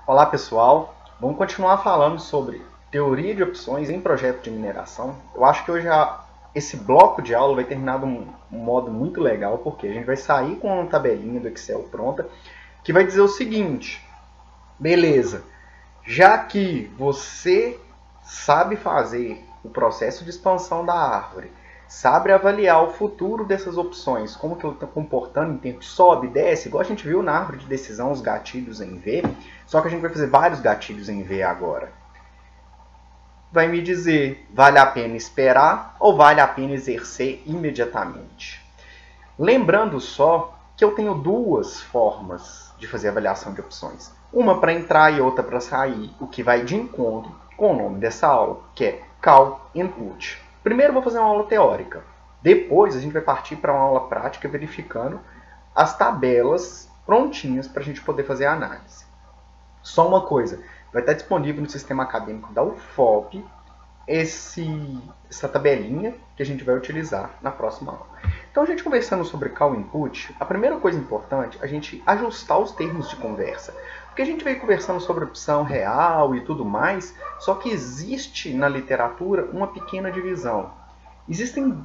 Olá pessoal, vamos continuar falando sobre teoria de opções em projeto de mineração. Eu acho que hoje esse bloco de aula vai terminar de um modo muito legal, porque a gente vai sair com uma tabelinha do Excel pronta, que vai dizer o seguinte: beleza, já que você sabe fazer o processo de expansão da árvore, sabe avaliar o futuro dessas opções, como que ele está comportando em termos de sobe, desce, igual a gente viu na árvore de decisão, os gatilhos em V, só que a gente vai fazer vários gatilhos em V agora. Vai me dizer, vale a pena esperar ou vale a pena exercer imediatamente? Lembrando só que eu tenho duas formas de fazer avaliação de opções. Uma para entrar e outra para sair, o que vai de encontro com o nome dessa aula, que é Call Input. Primeiro eu vou fazer uma aula teórica. Depois a gente vai partir para uma aula prática verificando as tabelas prontinhas para a gente poder fazer a análise. Só uma coisa, vai estar disponível no sistema acadêmico da UFOP essa tabelinha que a gente vai utilizar na próxima aula. Então, a gente conversando sobre Call Input, a primeira coisa importante é a gente ajustar os termos de conversa. Porque a gente veio conversando sobre opção real e tudo mais, só que existe na literatura uma pequena divisão. Existem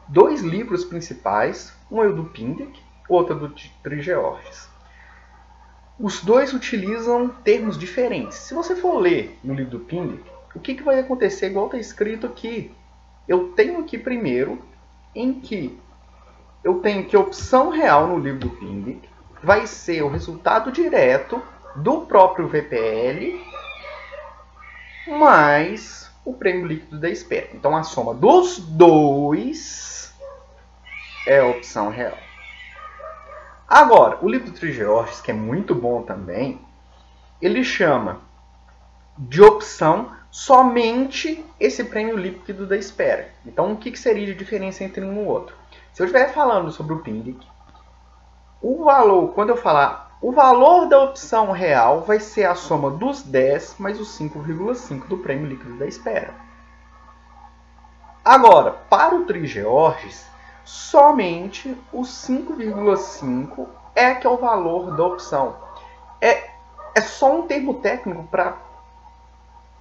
dois livros principais, um é o do Pindyck, outro é do Tree Georges. Os dois utilizam termos diferentes. Se você for ler no livro do Pindyck, o que vai acontecer igual está escrito aqui? Eu tenho aqui primeiro em que eu tenho que a opção real no livro do Pindyck vai ser o resultado direto do próprio VPL mais o prêmio líquido da espera. Então a soma dos dois é a opção real. Agora, o livro do Tree Georges, que é muito bom também, ele chama de opção somente esse prêmio líquido da espera. Então, o que seria de diferença entre um e o outro? Se eu estiver falando sobre o Pindyck, o valor, quando eu falar o valor da opção real vai ser a soma dos 10 mais os 5,5 do prêmio líquido da espera. Agora, para o Tree Georges, somente o 5,5 é que é o valor da opção. É só um termo técnico para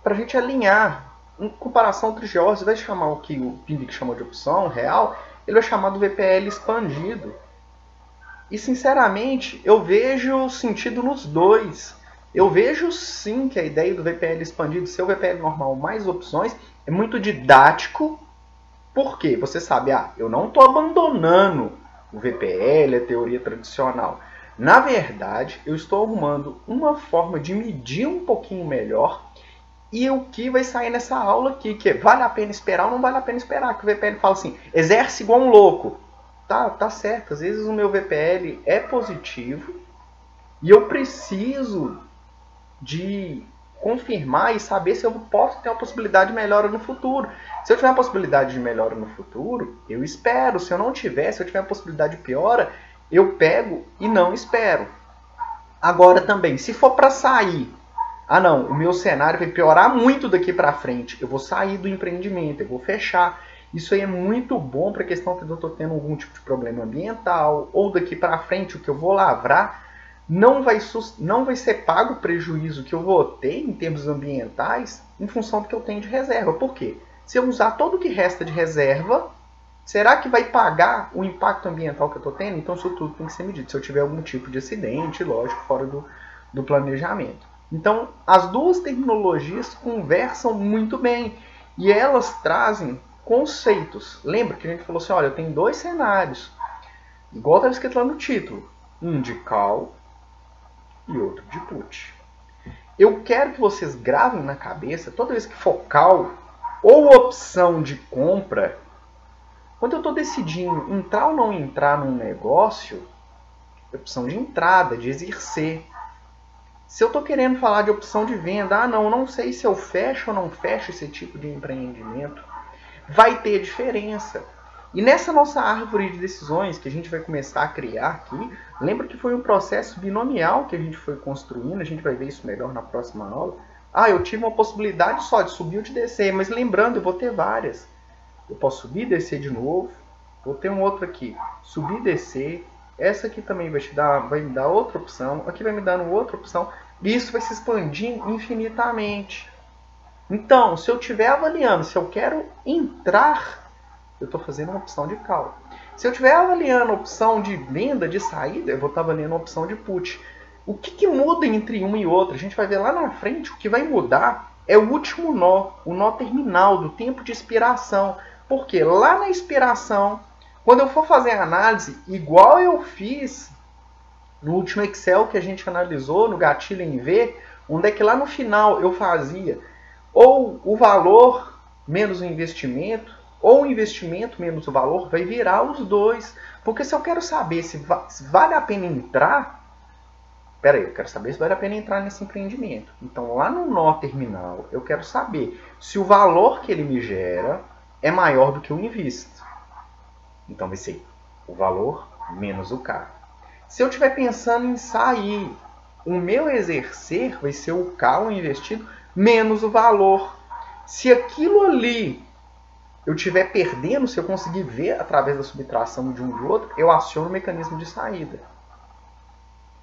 a gente alinhar. Em comparação, o Tree Georges vai chamar o que o Pindyck chamou de opção real, ele vai chamar do VPL expandido. E, sinceramente, eu vejo sentido nos dois. Eu vejo, sim, que a ideia do VPL expandido ser o VPL normal mais opções é muito didático. Por quê? Você sabe, eu não estou abandonando o VPL, a teoria tradicional. Na verdade, eu estou arrumando uma forma de medir um pouquinho melhor e o que vai sair nessa aula aqui, que vale a pena esperar ou não vale a pena esperar. Que o VPL fala assim, exerce igual um louco. Tá certo, às vezes o meu VPL é positivo e eu preciso de confirmar e saber se eu posso ter uma possibilidade de melhora no futuro. Se eu tiver uma possibilidade de melhora no futuro, eu espero. Se eu não tiver, se eu tiver uma possibilidade de piora, eu pego e não espero. Agora também, se for para sair, não, o meu cenário vai piorar muito daqui para frente, eu vou sair do empreendimento, eu vou fechar. Isso aí é muito bom para a questão que eu estou tendo algum tipo de problema ambiental, ou daqui para frente o que eu vou lavrar não vai ser pago o prejuízo que eu vou ter em termos ambientais em função do que eu tenho de reserva. Por quê? Se eu usar todo o que resta de reserva, será que vai pagar o impacto ambiental que eu estou tendo? Então isso tudo tem que ser medido. Se eu tiver algum tipo de acidente, lógico, fora do planejamento. Então as duas terminologias conversam muito bem e elas trazem conceitos. Lembra que a gente falou assim, olha, eu tenho dois cenários, igual estava escrito lá no título, um de call e outro de put. Eu quero que vocês gravem na cabeça, toda vez que for call ou opção de compra, quando eu estou decidindo entrar ou não entrar num negócio, opção de entrada, de exercer. Se eu estou querendo falar de opção de venda, não sei se eu fecho ou não fecho esse tipo de empreendimento, vai ter diferença. E nessa nossa árvore de decisões que a gente vai começar a criar aqui, lembra que foi um processo binomial que a gente foi construindo, a gente vai ver isso melhor na próxima aula. Eu tive uma possibilidade só de subir ou de descer, mas lembrando, eu vou ter várias. Eu posso subir e descer de novo, vou ter um outro aqui, subir e descer, essa aqui também vai me dar outra opção, aqui vai me dar uma outra opção. E isso vai se expandir infinitamente. Então, se eu estiver avaliando, se eu quero entrar, eu estou fazendo uma opção de call. Se eu estiver avaliando a opção de venda, de saída, eu vou estar avaliando a opção de put. O que muda entre um e outro? A gente vai ver lá na frente, o que vai mudar é o último nó, o nó terminal, do tempo de expiração. Porque lá na expiração, quando eu for fazer a análise, igual eu fiz no último Excel que a gente analisou, no gatilho em V, onde é que lá no final eu fazia ou o valor menos o investimento, ou o investimento menos o valor, vai virar os dois. Porque se eu quero saber se vale a pena entrar, eu quero saber se vale a pena entrar nesse empreendimento. Então lá no nó terminal, eu quero saber se o valor que ele me gera é maior do que eu invisto. Então vai ser o valor menos o K. Se eu estiver pensando em sair, o meu exercer vai ser o K, o investido, menos o valor. Se aquilo ali eu estiver perdendo, se eu conseguir ver através da subtração de um e outro, eu aciono o mecanismo de saída.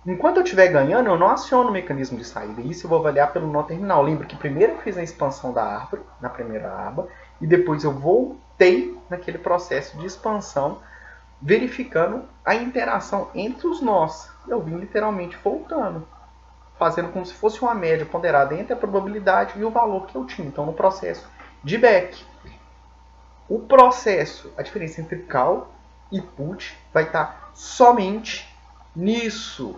Enquanto eu estiver ganhando, eu não aciono o mecanismo de saída. Isso eu vou avaliar pelo nó terminal. Lembra que primeiro eu fiz a expansão da árvore, na primeira aba, e depois eu voltei naquele processo de expansão, verificando a interação entre os nós. Eu vim literalmente voltando, fazendo como se fosse uma média ponderada entre a probabilidade e o valor que eu tinha. Então, no processo de Beck, o processo, a diferença entre call e put vai estar somente nisso.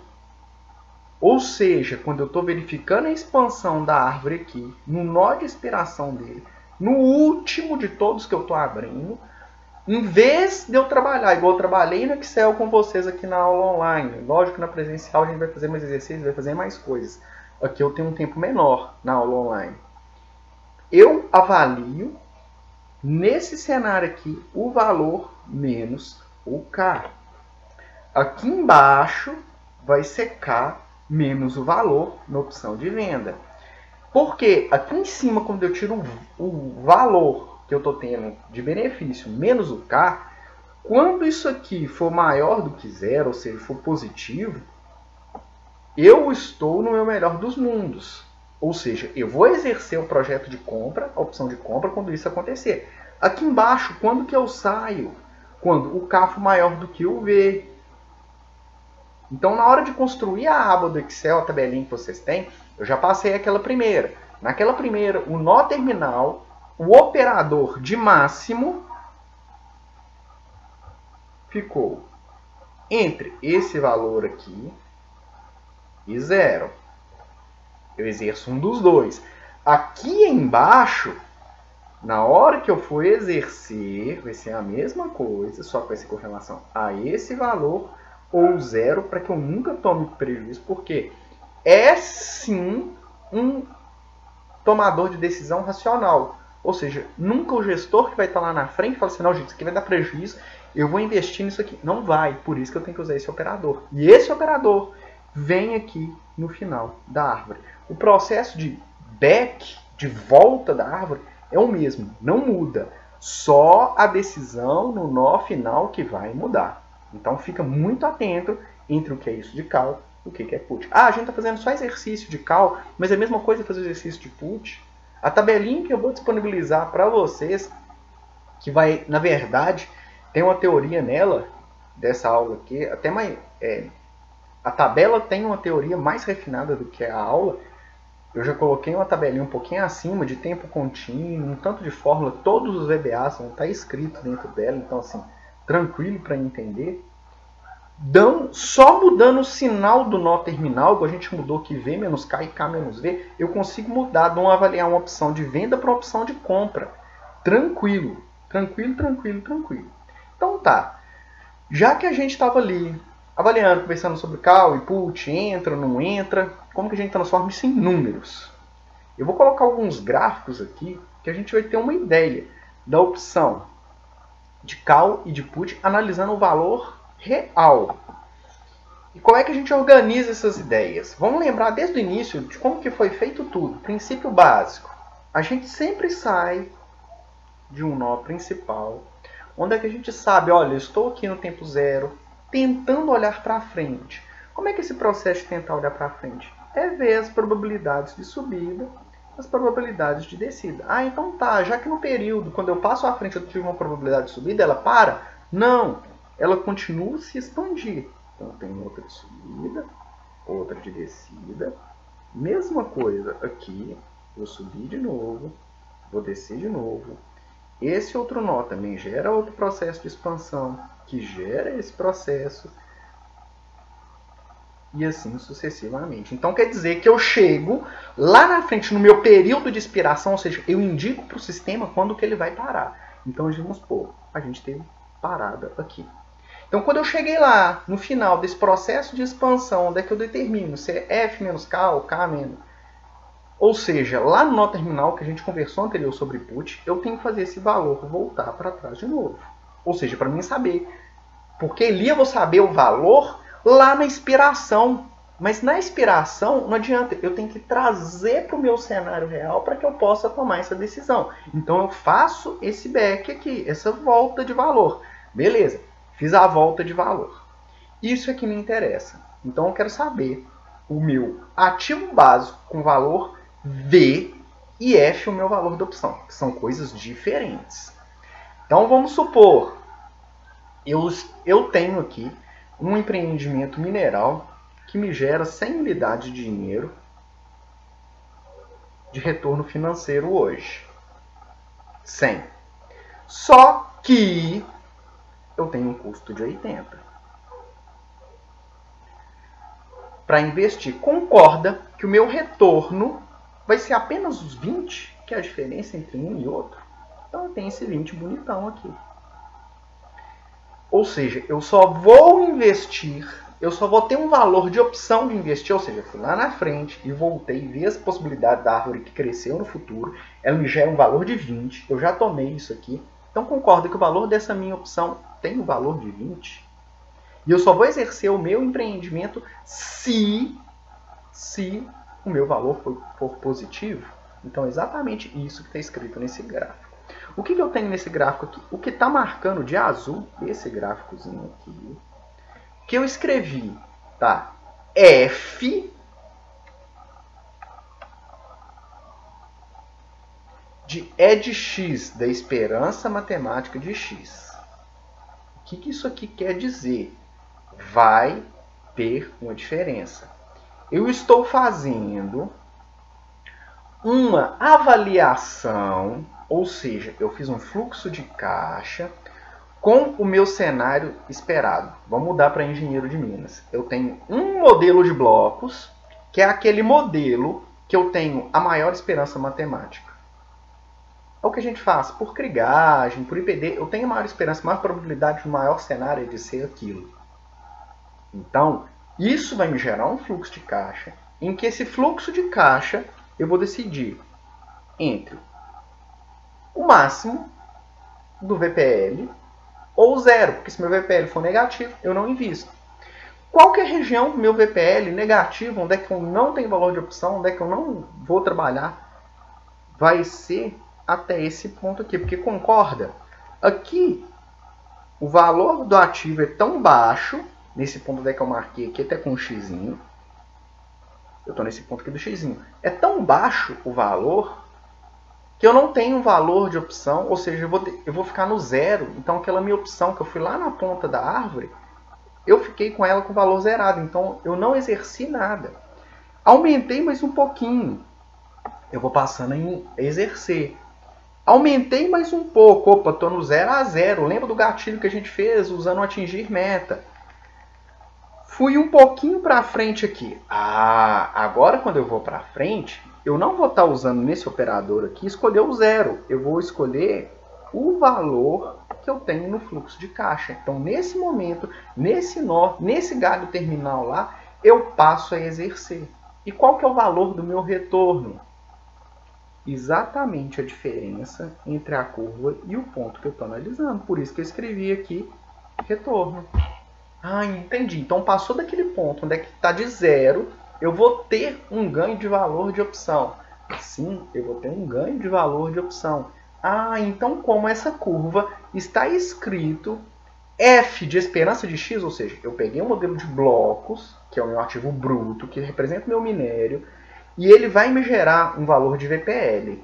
Ou seja, quando eu estou verificando a expansão da árvore aqui, no nó de expiração dele, no último de todos que eu estou abrindo, em vez de eu trabalhar igual eu trabalhei no Excel com vocês aqui na aula online, lógico que na presencial a gente vai fazer mais exercícios, vai fazer mais coisas. Aqui eu tenho um tempo menor na aula online. Eu avalio, nesse cenário aqui, o valor menos o K. Aqui embaixo vai ser K menos o valor na opção de venda. Porque aqui em cima, quando eu tiro o valor que eu estou tendo de benefício menos o K, quando isso aqui for maior do que zero, ou seja, for positivo, eu estou no meu melhor dos mundos. Ou seja, eu vou exercer o projeto de compra, a opção de compra, quando isso acontecer. Aqui embaixo, quando que eu saio? Quando o K for maior do que o V. Então, na hora de construir a aba do Excel, a tabelinha que vocês têm, eu já passei aquela primeira. Naquela primeira, o nó terminal, o operador de máximo ficou entre esse valor aqui e zero. Eu exerço um dos dois. Aqui embaixo, na hora que eu for exercer, vai ser a mesma coisa, só que vai ser com relação a esse valor ou zero, para que eu nunca tome prejuízo, porque é sim um tomador de decisão racional. Ou seja, nunca o gestor que vai estar lá na frente fala assim, não, gente, isso aqui vai dar prejuízo, eu vou investir nisso aqui. Não vai, por isso que eu tenho que usar esse operador. E esse operador vem aqui no final da árvore. O processo de back, de volta da árvore, é o mesmo, não muda. Só a decisão no nó final que vai mudar. Então fica muito atento entre o que é isso de call e o que é put. Ah, a gente está fazendo só exercício de call, mas é a mesma coisa fazer exercício de put. A tabelinha que eu vou disponibilizar para vocês, que vai, na verdade, tem uma teoria nela, dessa aula aqui, até mais... a tabela tem uma teoria mais refinada do que a aula. Eu já coloquei uma tabelinha um pouquinho acima, de tempo contínuo, um tanto de fórmula, todos os VBAs vão estar escritos dentro dela, então assim, tranquilo para entender. Só mudando o sinal do nó terminal, que a gente mudou aqui V menos K e K menos V, eu consigo mudar, de avaliar uma opção de venda para uma opção de compra. Tranquilo, tranquilo, tranquilo, tranquilo. Então tá, já que a gente estava ali avaliando, conversando sobre call e put, entra ou não entra, como que a gente transforma isso em números? Eu vou colocar alguns gráficos aqui, que a gente vai ter uma ideia da opção de call e de put, analisando o valor real. E como é que a gente organiza essas ideias? Vamos lembrar desde o início de como que foi feito tudo. Princípio básico. A gente sempre sai de um nó principal, onde é que a gente sabe, olha, eu estou aqui no tempo zero, tentando olhar para frente. Como é que é esse processo de tentar olhar para frente? é ver as probabilidades de subida, as probabilidades de descida. Ah, então tá, já que no período, quando eu passo à frente, eu tive uma probabilidade de subida, ela para? Não, ela continua a se expandir. Então tem outra de subida, outra de descida. Mesma coisa aqui, vou subir de novo, vou descer de novo. Esse outro nó também gera outro processo de expansão, que gera esse processo, e assim sucessivamente. Então quer dizer que eu chego lá na frente no meu período de expiração, ou seja, eu indico para o sistema quando que ele vai parar. Então vamos supor, a gente teve parada aqui. Então quando eu cheguei lá no final desse processo de expansão, onde é que eu determino se é F menos K ou K menos, ou seja, lá no nó terminal que a gente conversou anterior sobre put, eu tenho que fazer esse valor voltar para trás de novo. Ou seja, para mim saber. Porque ali eu vou saber o valor lá na expiração. Mas na expiração não adianta. Eu tenho que trazer para o meu cenário real para que eu possa tomar essa decisão. Então eu faço esse back aqui, essa volta de valor. Beleza, fiz a volta de valor. Isso é que me interessa. Então eu quero saber o meu ativo básico com valor V e F o meu valor da opção, que são coisas diferentes. Então vamos supor, eu tenho aqui um empreendimento mineral que me gera 100 unidades de dinheiro de retorno financeiro hoje. 100. Só que eu tenho um custo de 80. Para investir, concorda que o meu retorno vai ser apenas os 20, que é a diferença entre um e outro. Então eu tenho esse 20 bonitão aqui. Ou seja, eu só vou investir, eu só vou ter um valor de opção de investir, ou seja, eu fui lá na frente e voltei e vi as possibilidades da árvore que cresceu no futuro, ela me gera um valor de 20, eu já tomei isso aqui, então concorda que o valor dessa minha opção tem o valor de 20? E eu só vou exercer o meu empreendimento se o meu valor for positivo. Então é exatamente isso que está escrito nesse gráfico. O que eu tenho nesse gráfico aqui? O que está marcando de azul, esse gráficozinho aqui, que eu escrevi, tá? F é de X, da esperança matemática de X. O que isso aqui quer dizer? Vai ter uma diferença. Eu estou fazendo uma avaliação, ou seja, eu fiz um fluxo de caixa com o meu cenário esperado. Vamos mudar para engenheiro de Minas. Eu tenho um modelo de blocos, que é aquele modelo que eu tenho a maior esperança matemática. É o que a gente faz por krigagem, por IPD. Eu tenho a maior esperança, a maior probabilidade do maior cenário de ser aquilo. Então, isso vai me gerar um fluxo de caixa, em que esse fluxo de caixa eu vou decidir entre o máximo do VPL ou zero, porque se meu VPL for negativo, eu não invisto. Qual que é a região do meu VPL negativo, onde é que eu não tenho valor de opção, onde é que eu não vou trabalhar? Vai ser até esse ponto aqui, porque concorda? Aqui, o valor do ativo é tão baixo, nesse ponto onde é que eu marquei aqui, até com um xizinho. Eu estou nesse ponto aqui do xizinho. É tão baixo o valor que eu não tenho um valor de opção, ou seja, eu vou ficar no zero. Então aquela minha opção que eu fui lá na ponta da árvore, eu fiquei com ela com valor zerado. Então eu não exerci nada. Aumentei mais um pouquinho. Eu vou passando em exercer. Aumentei mais um pouco. Opa, estou no 0 a 0. Lembra do gatilho que a gente fez usando o atingir meta? Fui um pouquinho para frente aqui. Agora quando eu vou para frente, eu não vou estar usando nesse operador aqui escolher o zero. Eu vou escolher o valor que eu tenho no fluxo de caixa. Então, nesse momento, nesse nó, nesse galho terminal lá, eu passo a exercer. E qual que é o valor do meu retorno? Exatamente a diferença entre a curva e o ponto que eu estou analisando. Por isso que eu escrevi aqui retorno. Entendi. Então passou daquele ponto onde é que está de zero, eu vou ter um ganho de valor de opção. Sim, eu vou ter um ganho de valor de opção. Então como essa curva está escrito F de esperança de X, ou seja, eu peguei um modelo de blocos, que é o meu ativo bruto, que representa o meu minério, e ele vai me gerar um valor de VPL.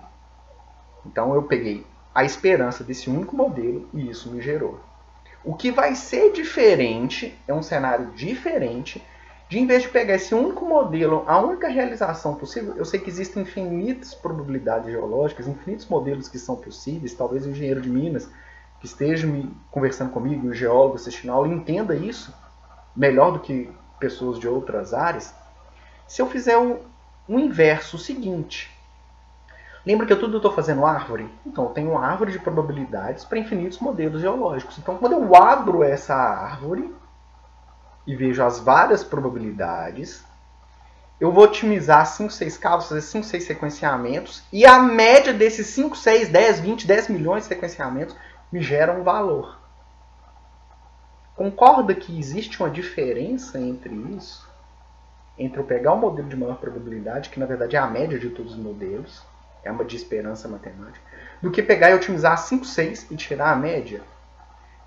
Então eu peguei a esperança desse único modelo e isso me gerou. O que vai ser diferente, é um cenário diferente, de em vez de pegar esse único modelo, a única realização possível, eu sei que existem infinitas probabilidades geológicas, infinitos modelos que são possíveis, talvez o engenheiro de Minas que esteja conversando comigo, o geólogo assistindo a aula, entenda isso melhor do que pessoas de outras áreas. Se eu fizer o inverso, o seguinte, lembra que eu tudo estou fazendo árvore? Então, eu tenho uma árvore de probabilidades para infinitos modelos geológicos. Então, quando eu abro essa árvore e vejo as várias probabilidades, eu vou otimizar 5, 6 casos, fazer 5, 6 sequenciamentos, e a média desses 5, 6, 10, 20, 10 milhões de sequenciamentos me gera um valor. Concorda que existe uma diferença entre isso? Entre eu pegar um modelo de maior probabilidade, que na verdade é a média de todos os modelos, é uma de esperança matemática, do que pegar e otimizar 5, 6 e tirar a média.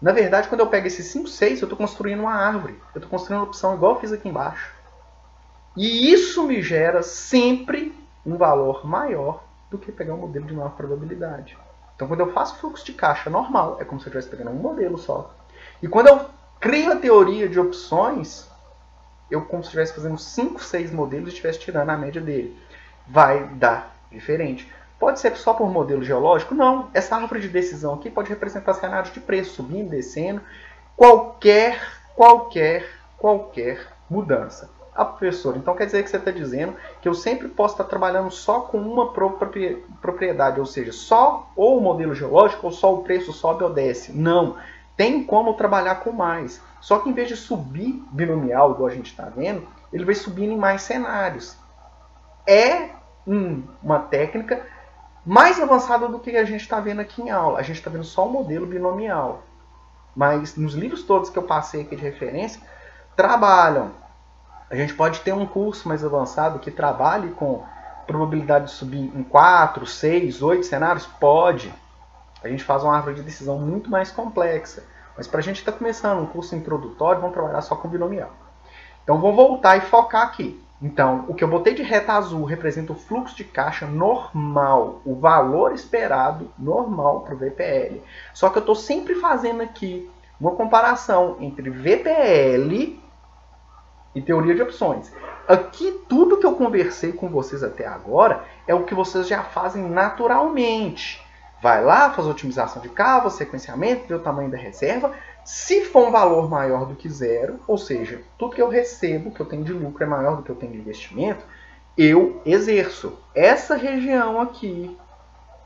Na verdade, quando eu pego esses 5, 6, eu estou construindo uma árvore. Eu estou construindo uma opção igual eu fiz aqui embaixo. E isso me gera sempre um valor maior do que pegar um modelo de maior probabilidade. Então, quando eu faço fluxo de caixa normal, é como se eu estivesse pegando um modelo só. E quando eu crio a teoria de opções, eu como se estivesse fazendo 5, 6 modelos e estivesse tirando a média dele. Vai dar diferente. Pode ser só por modelo geológico? Não. Essa árvore de decisão aqui pode representar cenários de preço, subindo, descendo. Qualquer mudança. Ah, professor, então quer dizer que você está dizendo que eu sempre posso estar trabalhando só com uma propriedade, ou seja, só ou o modelo geológico ou só o preço sobe ou desce. Não. Tem como trabalhar com mais. Só que em vez de subir binomial, igual a gente está vendo, ele vai subindo em mais cenários. É uma técnica mais avançada do que a gente está vendo aqui em aula. A gente está vendo só o modelo binomial. Mas nos livros todos que eu passei aqui de referência, trabalham. A gente pode ter um curso mais avançado que trabalhe com probabilidade de subir em 4, 6, 8 cenários? Pode. A gente faz uma árvore de decisão muito mais complexa. Mas para a gente estar começando um curso introdutório, vamos trabalhar só com binomial. Então vou voltar e focar aqui. Então, o que eu botei de reta azul representa o fluxo de caixa normal, o valor esperado normal para o VPL. Só que eu estou sempre fazendo aqui uma comparação entre VPL e teoria de opções. Aqui, tudo que eu conversei com vocês até agora é o que vocês já fazem naturalmente. Vai lá, faz otimização de cava, sequenciamento, vê o tamanho da reserva. Se for um valor maior do que zero, ou seja, tudo que eu recebo, que eu tenho de lucro é maior do que eu tenho de investimento, eu exerço. Essa região aqui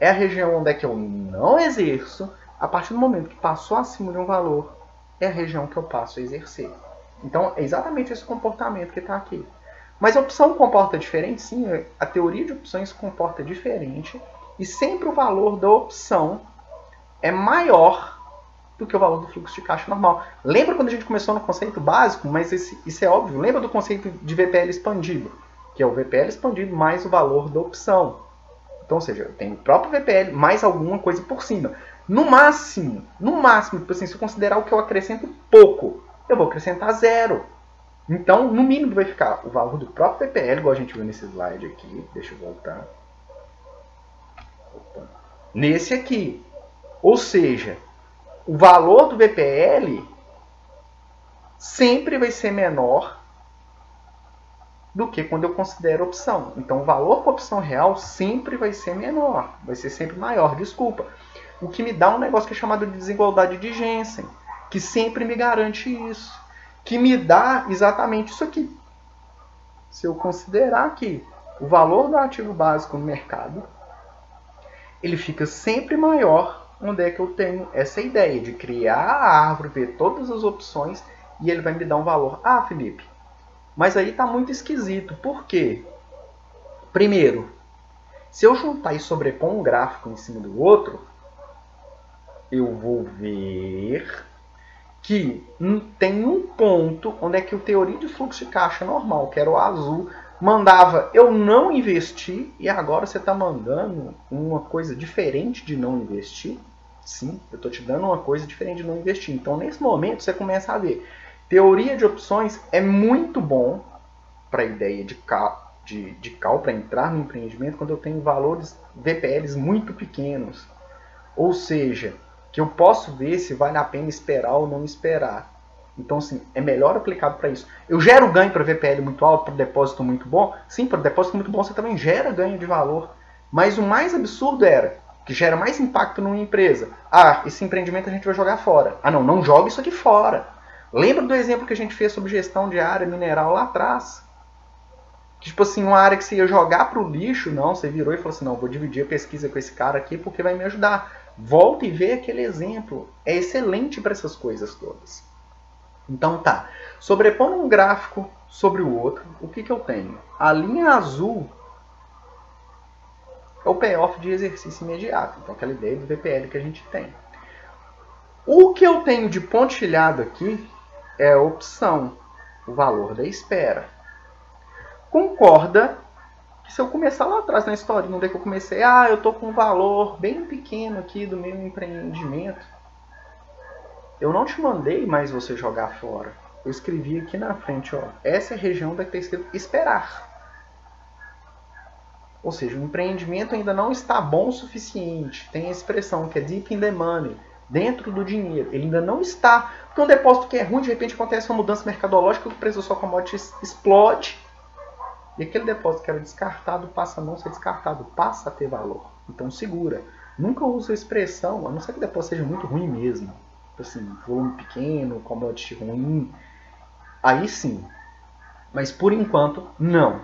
é a região onde é que eu não exerço. A partir do momento que passou acima de um valor, é a região que eu passo a exercer. Então, é exatamente esse comportamento que está aqui. Mas a opção comporta diferente? Sim, a teoria de opções comporta diferente. E sempre o valor da opção é maior do que o valor do fluxo de caixa normal. Lembra quando a gente começou no conceito básico? Mas isso é óbvio. Lembra do conceito de VPL expandido? Que é o VPL expandido mais o valor da opção. Então, ou seja, eu tenho o próprio VPL mais alguma coisa por cima. No máximo, tipo assim, se eu considerar o que eu acrescento pouco, eu vou acrescentar zero. Então, no mínimo vai ficar o valor do próprio VPL, igual a gente viu nesse slide aqui. Deixa eu voltar. Nesse aqui. Ou seja, o valor do VPL sempre vai ser menor do que quando eu considero opção. Então, o valor com opção real sempre vai ser menor. Vai ser sempre maior, desculpa. O que me dá um negócio que é chamado de desigualdade de Jensen, que sempre me garante isso. Que me dá exatamente isso aqui. Se eu considerar que o valor do ativo básico no mercado, ele fica sempre maior onde é que eu tenho essa ideia de criar a árvore, ver todas as opções e ele vai me dar um valor. Ah, Felipe, mas aí está muito esquisito. Por quê? Primeiro, se eu juntar e sobrepor um gráfico em cima do outro, eu vou ver que tem um ponto onde é que o teoria de fluxo de caixa normal, que era o azul, mandava eu não investir e agora você está mandando uma coisa diferente de não investir. Sim, eu estou te dando uma coisa diferente de não investir. Então, nesse momento, você começa a ver. Teoria de opções é muito bom para a ideia de call para entrar no empreendimento quando eu tenho valores VPLs muito pequenos. Ou seja, que eu posso ver se vale a pena esperar ou não esperar. Então, assim, é melhor aplicado para isso. Eu gero ganho para VPL muito alto, para depósito muito bom? Sim, para depósito muito bom você também gera ganho de valor. Mas o mais absurdo era, que gera mais impacto numa empresa. Ah, esse empreendimento a gente vai jogar fora. Ah, não, não joga isso aqui fora. Lembra do exemplo que a gente fez sobre gestão de área mineral lá atrás? Que, tipo assim, uma área que você ia jogar para o lixo, não, você virou e falou assim, não, vou dividir a pesquisa com esse cara aqui porque vai me ajudar. Volta e vê aquele exemplo. É excelente para essas coisas todas. Então tá, sobrepondo um gráfico sobre o outro, o que eu tenho? A linha azul é o payoff de exercício imediato, então aquela ideia do VPL que a gente tem. O que eu tenho de pontilhado aqui é a opção, o valor da espera. Concorda que se eu começar lá atrás na historinha, onde é que eu comecei, eu estou com um valor bem pequeno aqui do meu empreendimento, eu não te mandei mais você jogar fora. Eu escrevi aqui na frente, ó, essa é a região da que está escrito esperar. Ou seja, o empreendimento ainda não está bom o suficiente. Tem a expressão que é deep in the money, dentro do dinheiro. Ele ainda não está. Porque um depósito que é ruim, de repente acontece uma mudança mercadológica, o preço da sua commodity explode. E aquele depósito que era descartado passa a não ser descartado, passa a ter valor. Então segura. Nunca use a expressão, a não ser que o depósito seja muito ruim mesmo. Assim, volume pequeno, commodity ruim, aí sim. Mas por enquanto, não.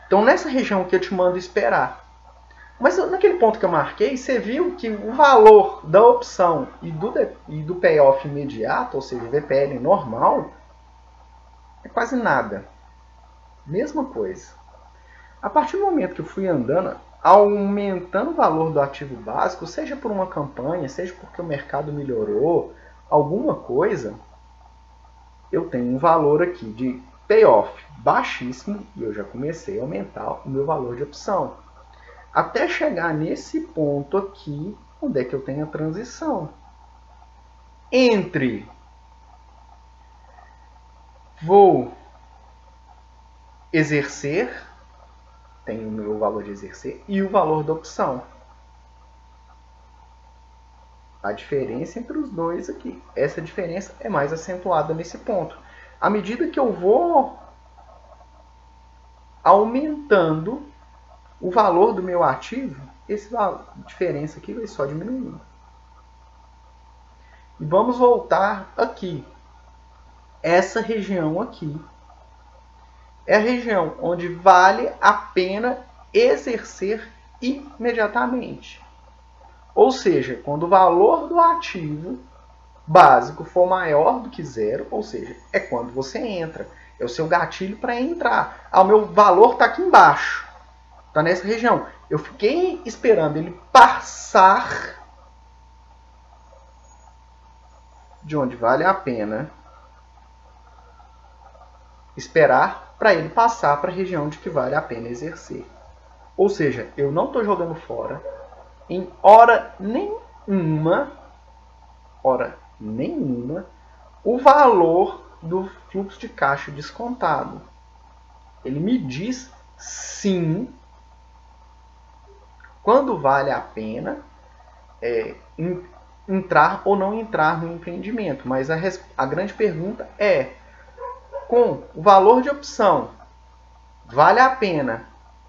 Então nessa região que eu te mando esperar. Mas naquele ponto que eu marquei, você viu que o valor da opção e do payoff imediato, ou seja, o VPL normal, é quase nada. Mesma coisa. A partir do momento que eu fui andando, aumentando o valor do ativo básico, seja por uma campanha, seja porque o mercado melhorou, alguma coisa, eu tenho um valor aqui de payoff baixíssimo e eu já comecei a aumentar o meu valor de opção. Até chegar nesse ponto aqui, onde é que eu tenho a transição entre vou exercer, tem o meu valor de exercer, e o valor da opção. A diferença entre os dois aqui. Essa diferença é mais acentuada nesse ponto. À medida que eu vou aumentando o valor do meu ativo, essa diferença aqui vai só diminuindo. E vamos voltar aqui. Essa região aqui é a região onde vale a pena exercer imediatamente. Ou seja, quando o valor do ativo básico for maior do que zero, ou seja, é quando você entra. É o seu gatilho para entrar. O meu valor está aqui embaixo. Está nessa região. Eu fiquei esperando ele passar de onde vale a pena esperar para ele passar para a região de que vale a pena exercer. Ou seja, eu não estou jogando fora em hora nenhuma o valor do fluxo de caixa descontado. Ele me diz sim quando vale a pena entrar ou não entrar no empreendimento. Mas a grande pergunta é, com o valor de opção, vale a pena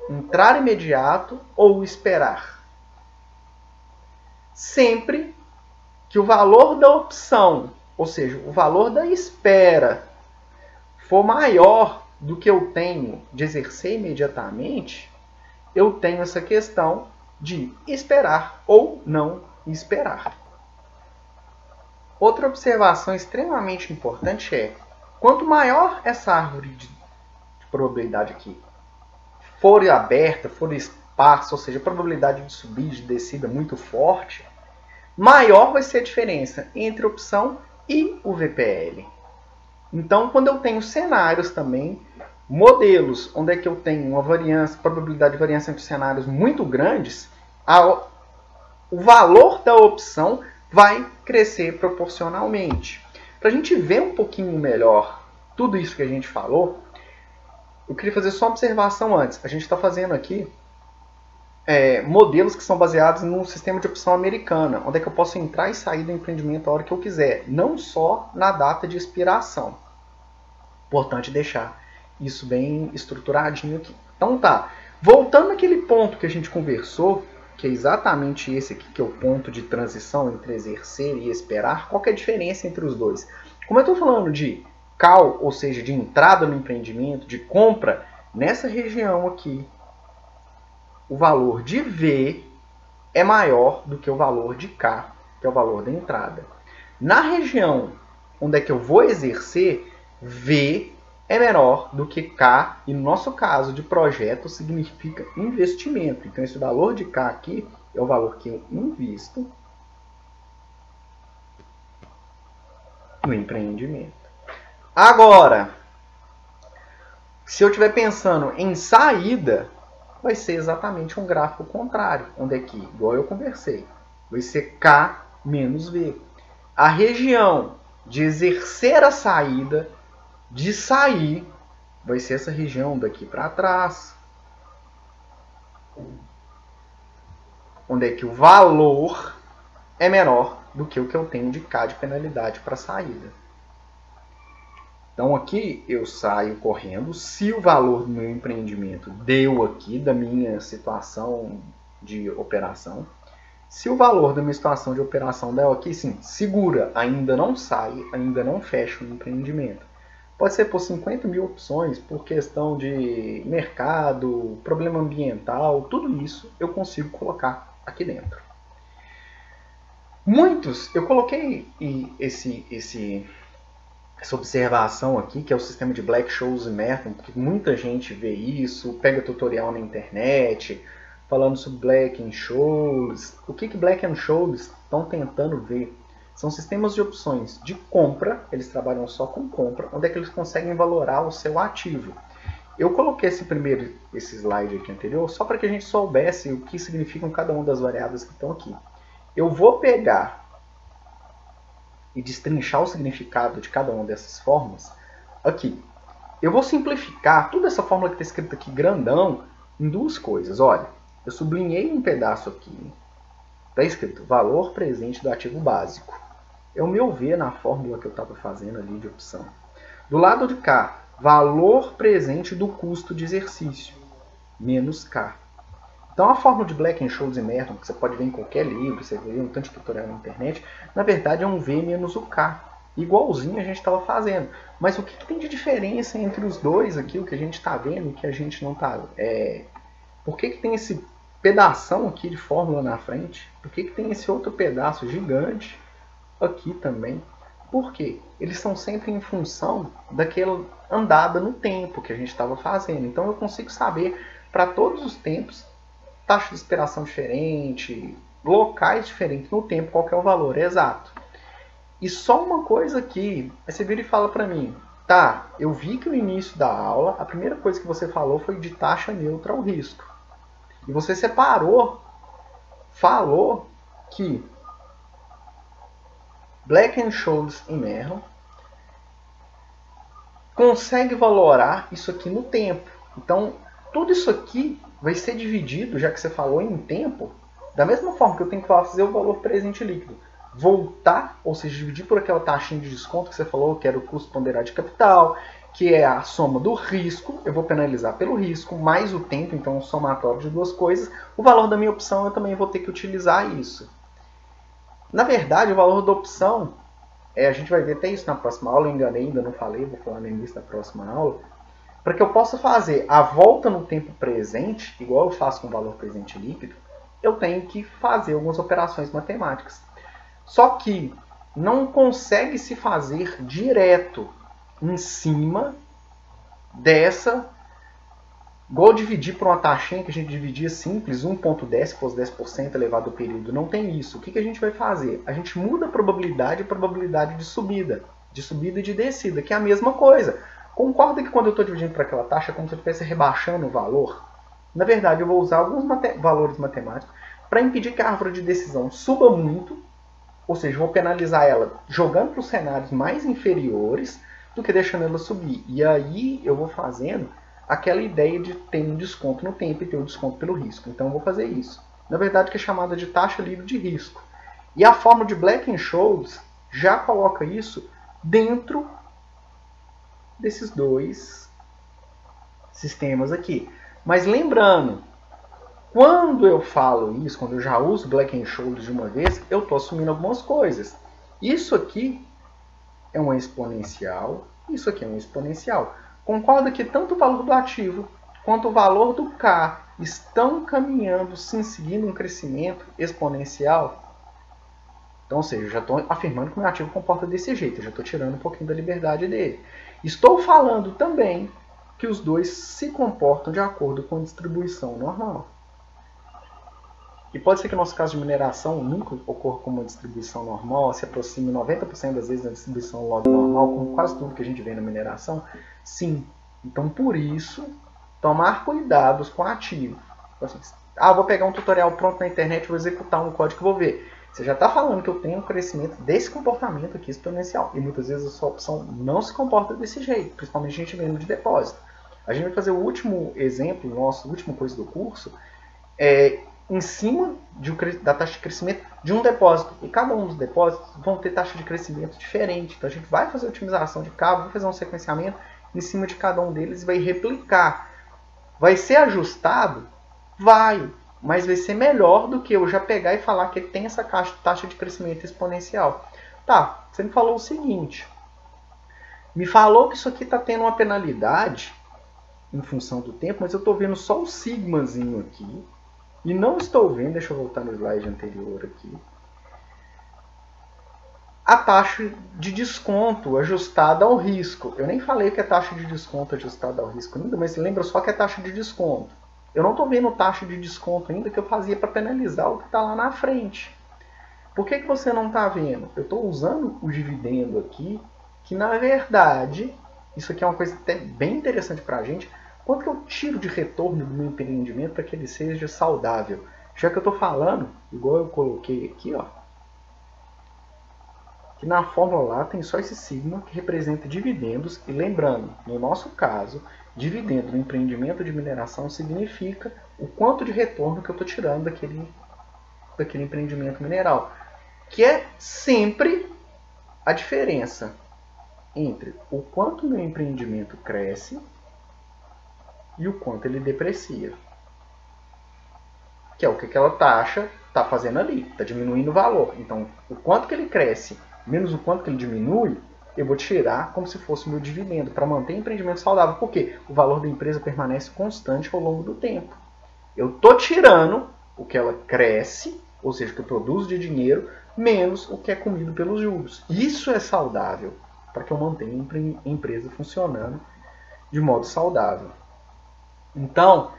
entrar imediato ou esperar? Sempre que o valor da opção, ou seja, o valor da espera, for maior do que eu tenho de exercer imediatamente, eu tenho essa questão de esperar ou não esperar. Outra observação extremamente importante é, quanto maior essa árvore de probabilidade aqui for aberta, for esparsa, ou seja, a probabilidade de subida e de descida muito forte, maior vai ser a diferença entre a opção e o VPL. Então, quando eu tenho cenários também, modelos onde é que eu tenho uma variância, probabilidade de variância entre cenários muito grandes, o valor da opção vai crescer proporcionalmente. Para a gente ver um pouquinho melhor tudo isso que a gente falou, eu queria fazer só uma observação antes. A gente está fazendo aqui modelos que são baseados num sistema de opção americana, onde é que eu posso entrar e sair do empreendimento a hora que eu quiser, não só na data de expiração. Importante deixar isso bem estruturadinho aqui. Então tá, voltando àquele ponto que a gente conversou, que é exatamente esse aqui, que é o ponto de transição entre exercer e esperar, qual que é a diferença entre os dois? Como eu estou falando de call, ou seja, de entrada no empreendimento, de compra, nessa região aqui, o valor de V é maior do que o valor de K, que é o valor da entrada. Na região onde é que eu vou exercer, V é menor do que K, e no nosso caso de projeto significa investimento. Então esse valor de K aqui é o valor que eu invisto no empreendimento. Agora, se eu estiver pensando em saída, vai ser exatamente um gráfico contrário, onde aqui, igual eu conversei, vai ser K menos V. A região de exercer a saída, de sair, vai ser essa região daqui para trás, onde é que o valor é menor do que o que eu tenho de K de penalidade para saída. Então aqui eu saio correndo, se o valor do meu empreendimento deu aqui, da minha situação de operação, se o valor da minha situação de operação deu aqui, sim, segura, ainda não sai, ainda não fecha o empreendimento. Pode ser por 50 mil opções, por questão de mercado, problema ambiental, tudo isso eu consigo colocar aqui dentro. Muitos, eu coloquei essa observação aqui, que é o sistema de Black-Scholes e Merton, porque muita gente vê isso, pega tutorial na internet, falando sobre Black-Scholes. O que Black-Scholes estão tentando ver? São sistemas de opções de compra, eles trabalham só com compra, onde é que eles conseguem valorar o seu ativo. Eu coloquei esse slide aqui anterior, só para que a gente soubesse o que significam cada uma das variáveis que estão aqui. Eu vou pegar e destrinchar o significado de cada uma dessas formas aqui. Eu vou simplificar toda essa fórmula que está escrita aqui grandão em duas coisas. Olha, eu sublinhei um pedaço aqui. Está escrito valor presente do ativo básico. É o meu V na fórmula que eu estava fazendo ali de opção. Do lado de cá, valor presente do custo de exercício, menos K. Então a fórmula de Black-Scholes e Merton, que você pode ver em qualquer livro, você vê um tanto de tutorial na internet, na verdade é um V menos o K. Igualzinho a gente estava fazendo. Mas o que tem de diferença entre os dois aqui, o que a gente está vendo e o que a gente não está... Por que tem esse pedação aqui de fórmula na frente? Por que tem esse outro pedaço gigante aqui também? Por quê? Eles são sempre em função daquela andada no tempo que a gente estava fazendo. Então eu consigo saber para todos os tempos, taxa de expiração diferente, locais diferentes no tempo, qual que é o valor exato. E só uma coisa aqui, aí você vira e fala para mim, tá, eu vi que no início da aula, a primeira coisa que você falou foi de taxa neutra ao risco. E você separou, falou que Black-Scholes e Merton consegue valorar isso aqui no tempo. Então, tudo isso aqui vai ser dividido, já que você falou em tempo, da mesma forma que eu tenho que fazer o valor presente líquido. Voltar, ou seja, dividir por aquela taxinha de desconto que você falou, que era o custo ponderado de capital, que é a soma do risco, eu vou penalizar pelo risco, mais o tempo, então um somatório de duas coisas. O valor da minha opção eu também vou ter que utilizar isso. Na verdade, o valor da opção, a gente vai ver até isso na próxima aula, eu enganei, ainda não falei, vou falar no início da próxima aula. Para que eu possa fazer a volta no tempo presente, igual eu faço com o valor presente líquido, eu tenho que fazer algumas operações matemáticas. Só que não consegue se fazer direto em cima dessa, igual dividir por uma taxinha que a gente dividia simples, 1.10, se fosse 10% elevado ao período. Não tem isso. O que a gente vai fazer? A gente muda a probabilidade de subida e de descida, que é a mesma coisa. Concorda que quando eu estou dividindo por aquela taxa, é como se eu estivesse rebaixando o valor? Na verdade, eu vou usar alguns valores matemáticos para impedir que a árvore de decisão suba muito, ou seja, vou penalizar ela jogando para os cenários mais inferiores do que deixando ela subir. E aí eu vou fazendo aquela ideia de ter um desconto no tempo e ter um desconto pelo risco. Então eu vou fazer isso. Na verdade, que é chamada de taxa livre de risco. E a fórmula de Black-Scholes já coloca isso dentro desses dois sistemas aqui. Mas lembrando, quando eu falo isso, quando eu já uso Black-Scholes de uma vez, eu estou assumindo algumas coisas. Isso aqui é uma exponencial, isso aqui é uma exponencial. Concorda que tanto o valor do ativo quanto o valor do K estão caminhando, sim, seguindo um crescimento exponencial? Então, ou seja, eu já estou afirmando que o meu ativo comporta desse jeito, eu já estou tirando um pouquinho da liberdade dele. Estou falando também que os dois se comportam de acordo com a distribuição normal. E pode ser que no nosso caso de mineração nunca ocorra como uma distribuição normal, se aproxime 90% das vezes da distribuição log normal, como quase tudo que a gente vê na mineração. Sim. Então, por isso, tomar cuidados com o ativo. Assim, vou pegar um tutorial pronto na internet, vou executar um código e vou ver. Você já está falando que eu tenho um crescimento desse comportamento aqui exponencial. E muitas vezes a sua opção não se comporta desse jeito, principalmente a gente vendo de depósito. A gente vai fazer o último exemplo, nosso último coisa do curso, em cima da taxa de crescimento de um depósito. E cada um dos depósitos vão ter taxa de crescimento diferente. Então a gente vai fazer a otimização de cabo, vai fazer um sequenciamento em cima de cada um deles e vai replicar. Vai ser ajustado? Vai. Mas vai ser melhor do que eu já pegar e falar que tem essa taxa de crescimento exponencial. Tá, você me falou o seguinte. Me falou que isso aqui está tendo uma penalidade em função do tempo, mas eu estou vendo só o sigmazinho aqui. E não estou vendo, deixa eu voltar no slide anterior aqui, a taxa de desconto ajustada ao risco. Eu nem falei que é taxa de desconto ajustada ao risco ainda, mas lembra só que é taxa de desconto. Eu não estou vendo taxa de desconto ainda que eu fazia para penalizar o que está lá na frente. Por que você não está vendo? Eu estou usando o dividendo aqui, que na verdade, isso aqui é uma coisa até bem interessante para a gente. Quanto que eu tiro de retorno do meu empreendimento para que ele seja saudável? Já que eu estou falando, igual eu coloquei aqui, ó, que na fórmula lá tem só esse sigma que representa dividendos. E lembrando, no nosso caso, dividendo no empreendimento de mineração significa o quanto de retorno que eu estou tirando daquele empreendimento mineral. Que é sempre a diferença entre o quanto meu empreendimento cresce e o quanto ele deprecia. Que é o que aquela taxa está fazendo ali, está diminuindo o valor. Então, o quanto que ele cresce menos o quanto que ele diminui, eu vou tirar como se fosse o meu dividendo, para manter o empreendimento saudável. Porque o valor da empresa permanece constante ao longo do tempo. Eu estou tirando o que ela cresce, ou seja, o que eu produzo de dinheiro, menos o que é comido pelos juros. Isso é saudável, para que eu mantenha a empresa funcionando de modo saudável. Então,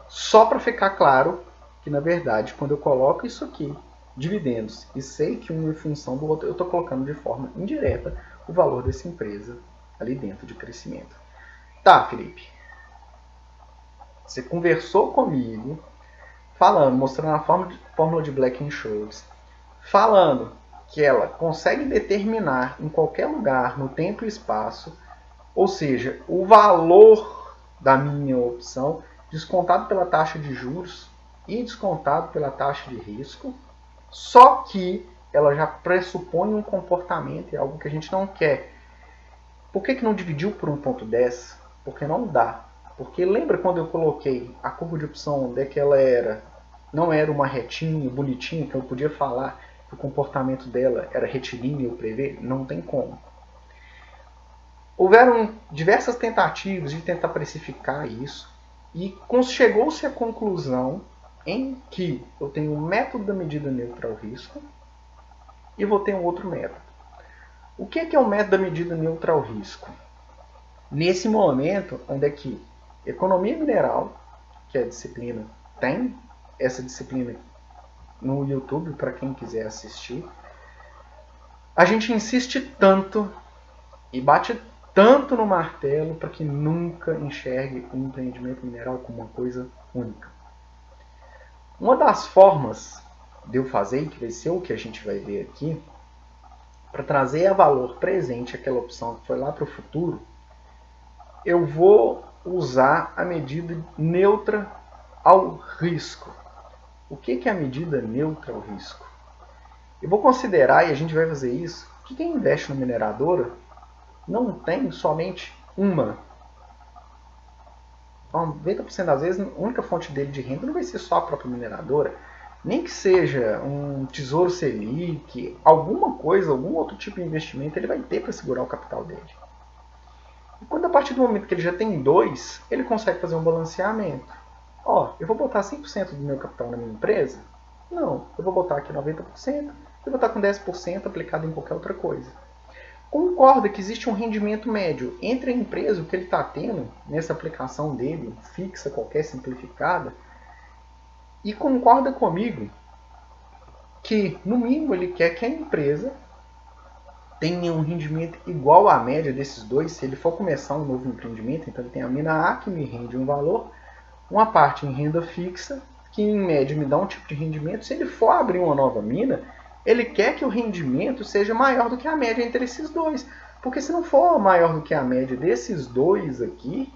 só para ficar claro que, na verdade, quando eu coloco isso aqui, dividendos, e sei que um é função do outro, eu estou colocando de forma indireta o valor dessa empresa ali dentro de crescimento. Tá, Felipe. Você conversou comigo, falando, mostrando a fórmula de Black-Scholes, falando que ela consegue determinar em qualquer lugar, no tempo e espaço, ou seja, o valor da minha opção, descontado pela taxa de juros e descontado pela taxa de risco, só que ela já pressupõe um comportamento, é algo que a gente não quer. Por que não dividiu por 1.10? Porque não dá. Porque lembra quando eu coloquei a curva de opção onde é que ela não era uma retinha bonitinha, que eu podia falar que o comportamento dela era retilíneo ou prever? Não tem como. Houveram diversas tentativas de tentar precificar isso e chegou-se à conclusão em que eu tenho um método da medida neutra ao risco e vou ter um outro método. O que é o método da medida neutra ao risco? Nesse momento, onde é que economia mineral, que é a disciplina, tem essa disciplina no YouTube para quem quiser assistir, a gente insiste tanto e bate tanto no martelo para que nunca enxergue o empreendimento mineral como uma coisa única. Uma das formas de eu fazer, que vai ser o que a gente vai ver aqui, para trazer a valor presente aquela opção que foi lá para o futuro, eu vou usar a medida neutra ao risco. O que é a medida neutra ao risco? Eu vou considerar, e a gente vai fazer isso, que quem investe na mineradora não tem somente uma. 90% das vezes, a única fonte dele de renda não vai ser só a própria mineradora. Nem que seja um tesouro Selic, alguma coisa, algum outro tipo de investimento, ele vai ter para segurar o capital dele. E quando a partir do momento que ele já tem dois, ele consegue fazer um balanceamento. Eu vou botar 100% do meu capital na minha empresa? Não, eu vou botar aqui 90%, eu vou estar com 10% aplicado em qualquer outra coisa. Concorda que existe um rendimento médio entre a empresa, o que ele está tendo nessa aplicação dele, fixa, qualquer simplificada, e concorda comigo que, no mínimo, ele quer que a empresa tenha um rendimento igual à média desses dois. Se ele for começar um novo empreendimento, então ele tem a mina A que me rende um valor, uma parte em renda fixa, que em média me dá um tipo de rendimento. Se ele for abrir uma nova mina, ele quer que o rendimento seja maior do que a média entre esses dois. Porque se não for maior do que a média desses dois aqui,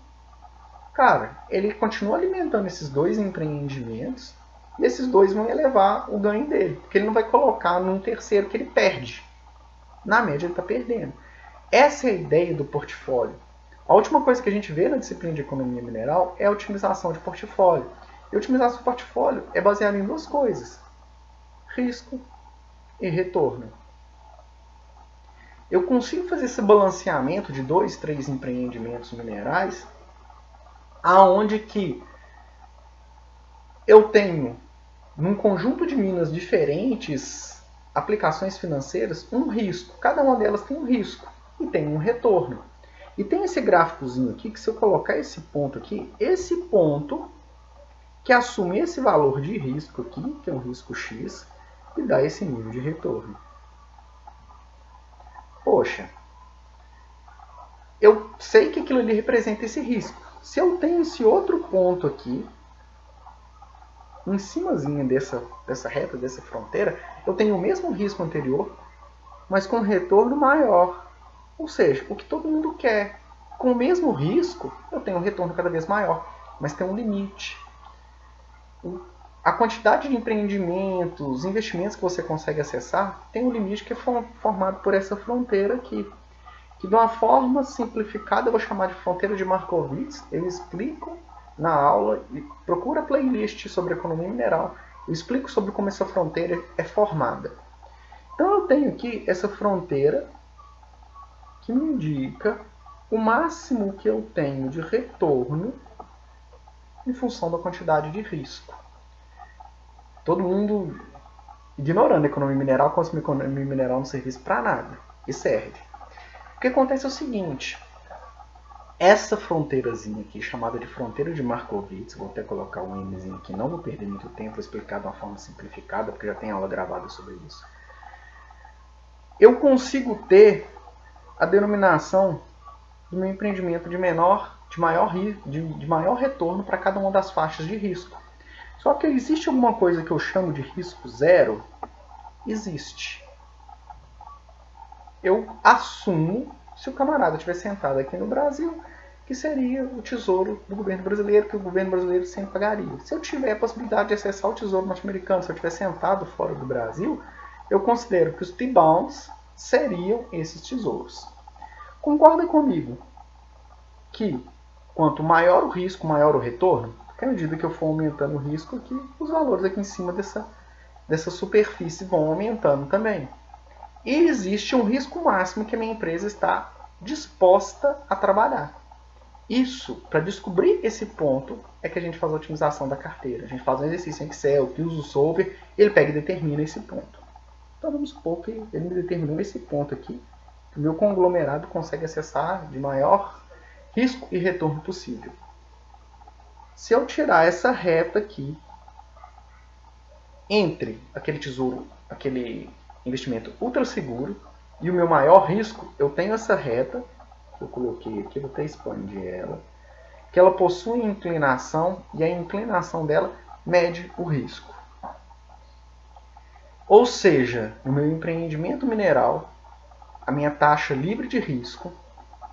cara, ele continua alimentando esses dois empreendimentos e esses dois vão elevar o ganho dele. Porque ele não vai colocar num terceiro que ele perde. Na média ele está perdendo. Essa é a ideia do portfólio. A última coisa que a gente vê na disciplina de economia mineral é a otimização de portfólio. E a otimização de portfólio é baseada em duas coisas: risco e retorno. Eu consigo fazer esse balanceamento de 2, 3 empreendimentos minerais, aonde que eu tenho, num conjunto de minas diferentes, aplicações financeiras, um risco. Cada uma delas tem um risco e tem um retorno. E tem esse gráficozinho aqui, que se eu colocar esse ponto aqui, esse ponto que assume esse valor de risco aqui, que é um risco X, e dá esse nível de retorno. Poxa, eu sei que aquilo ali representa esse risco. Se eu tenho esse outro ponto aqui, em cimazinha dessa reta, dessa fronteira, eu tenho o mesmo risco anterior, mas com retorno maior. Ou seja, o que todo mundo quer. Com o mesmo risco, eu tenho um retorno cada vez maior, mas tem um limite. A quantidade de empreendimentos, investimentos que você consegue acessar, tem um limite que é formado por essa fronteira aqui. Que de uma forma simplificada eu vou chamar de fronteira de Markowitz. Eu explico na aula, procura a playlist sobre economia mineral, eu explico sobre como essa fronteira é formada. Então eu tenho aqui essa fronteira que me indica o máximo que eu tenho de retorno em função da quantidade de risco. Todo mundo ignorando a economia mineral, consome economia mineral no serviço para nada. E serve. O que acontece é o seguinte: essa fronteirazinha aqui, chamada de fronteira de Markowitz, vou até colocar um Mzinho aqui, não vou perder muito tempo, vou explicar de uma forma simplificada, porque já tem aula gravada sobre isso. Eu consigo ter a denominação do meu empreendimento de maior retorno para cada uma das faixas de risco. Só que existe alguma coisa que eu chamo de risco zero? Existe. Eu assumo, se o camarada estiver sentado aqui no Brasil, que seria o tesouro do governo brasileiro, que o governo brasileiro sempre pagaria. Se eu tiver a possibilidade de acessar o tesouro norte-americano, se eu estiver sentado fora do Brasil, eu considero que os T-bonds seriam esses tesouros. Concorda comigo que quanto maior o risco, maior o retorno? Porque à medida que eu for aumentando o risco aqui, os valores aqui em cima dessa superfície vão aumentando também. E existe um risco máximo que a minha empresa está disposta a trabalhar. Isso, para descobrir esse ponto, é que a gente faz a otimização da carteira. A gente faz um exercício em Excel, que usa o solver, ele pega e determina esse ponto. Então vamos supor que ele me determinou esse ponto aqui, que o meu conglomerado consegue acessar de maior risco e retorno possível. Se eu tirar essa reta aqui, entre aquele tesouro, aquele investimento ultra seguro e o meu maior risco, eu tenho essa reta, que eu coloquei aqui, vou até expandir ela, que ela possui inclinação, e a inclinação dela mede o risco. Ou seja, no meu empreendimento mineral, a minha taxa livre de risco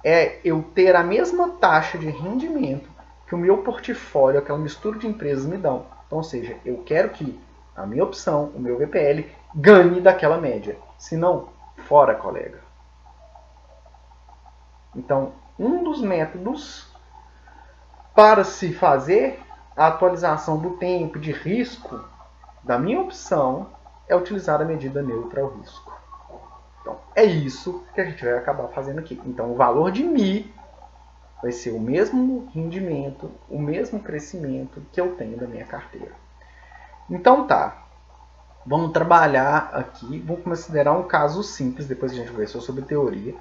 é eu ter a mesma taxa de rendimento que o meu portfólio, aquela mistura de empresas me dão. Então, ou seja, eu quero que a minha opção, o meu VPL, ganhe daquela média. Se não, fora, colega. Então, um dos métodos para se fazer a atualização do tempo de risco da minha opção é utilizar a medida neutra ao risco. Então, é isso que a gente vai acabar fazendo aqui. Então, o valor de Mi vai ser o mesmo rendimento, o mesmo crescimento que eu tenho da minha carteira. Então, tá. Vamos trabalhar aqui. Vamos considerar um caso simples, depois a gente conversou sobre teoria.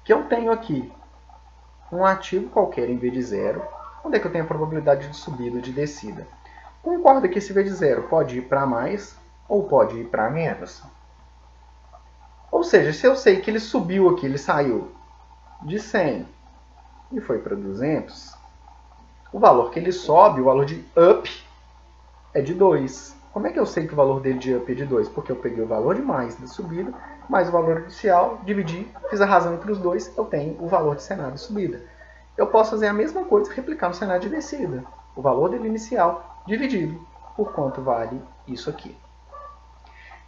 Que eu tenho aqui um ativo qualquer em V de zero. Onde é que eu tenho a probabilidade de subida ou de descida? Concorda que esse V de zero pode ir para mais ou pode ir para menos? Ou seja, se eu sei que ele subiu aqui, ele saiu de 100 e foi para 200, o valor que ele sobe, o valor de up, é de 2. Como é que eu sei que o valor dele de up é de 2? Porque eu peguei o valor de mais da subida, mais o valor inicial, dividi, fiz a razão entre os dois, eu tenho o valor de cenário de subida. Eu posso fazer a mesma coisa e replicar no cenário de descida. O valor dele inicial dividido por quanto vale isso aqui.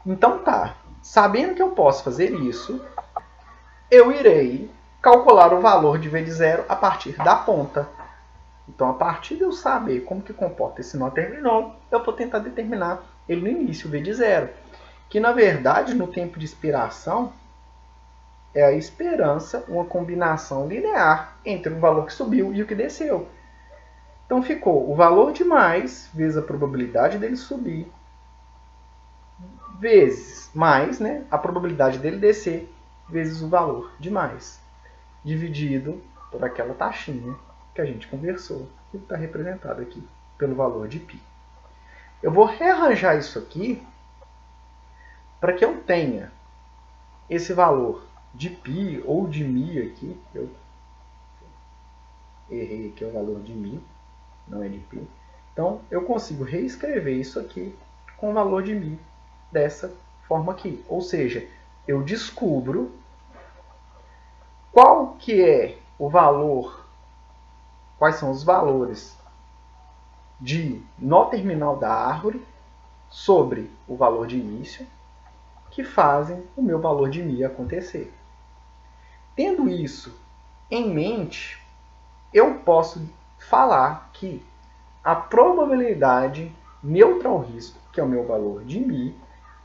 Então tá, sabendo que eu posso fazer isso, eu irei calcular o valor de V de zero a partir da ponta. Então, a partir de eu saber como que comporta esse nó terminal, eu vou tentar determinar ele no início, V de zero. Que, na verdade, no tempo de expiração, é a esperança, uma combinação linear entre o valor que subiu e o que desceu. Então, ficou o valor de mais vezes a probabilidade dele subir, vezes mais, né, a probabilidade dele descer, vezes o valor de mais, dividido por aquela taxinha que a gente conversou, que está representado aqui pelo valor de π. Eu vou rearranjar isso aqui para que eu tenha esse valor de π ou de mi aqui. Eu errei aqui o valor de mi, não é de π. Então, eu consigo reescrever isso aqui com o valor de mi dessa forma aqui. Ou seja, eu descubro qual que é o valor, quais são os valores de nó terminal da árvore sobre o valor de início que fazem o meu valor de mi acontecer. Tendo isso em mente, eu posso falar que a probabilidade neutra ao risco, que é o meu valor de mi,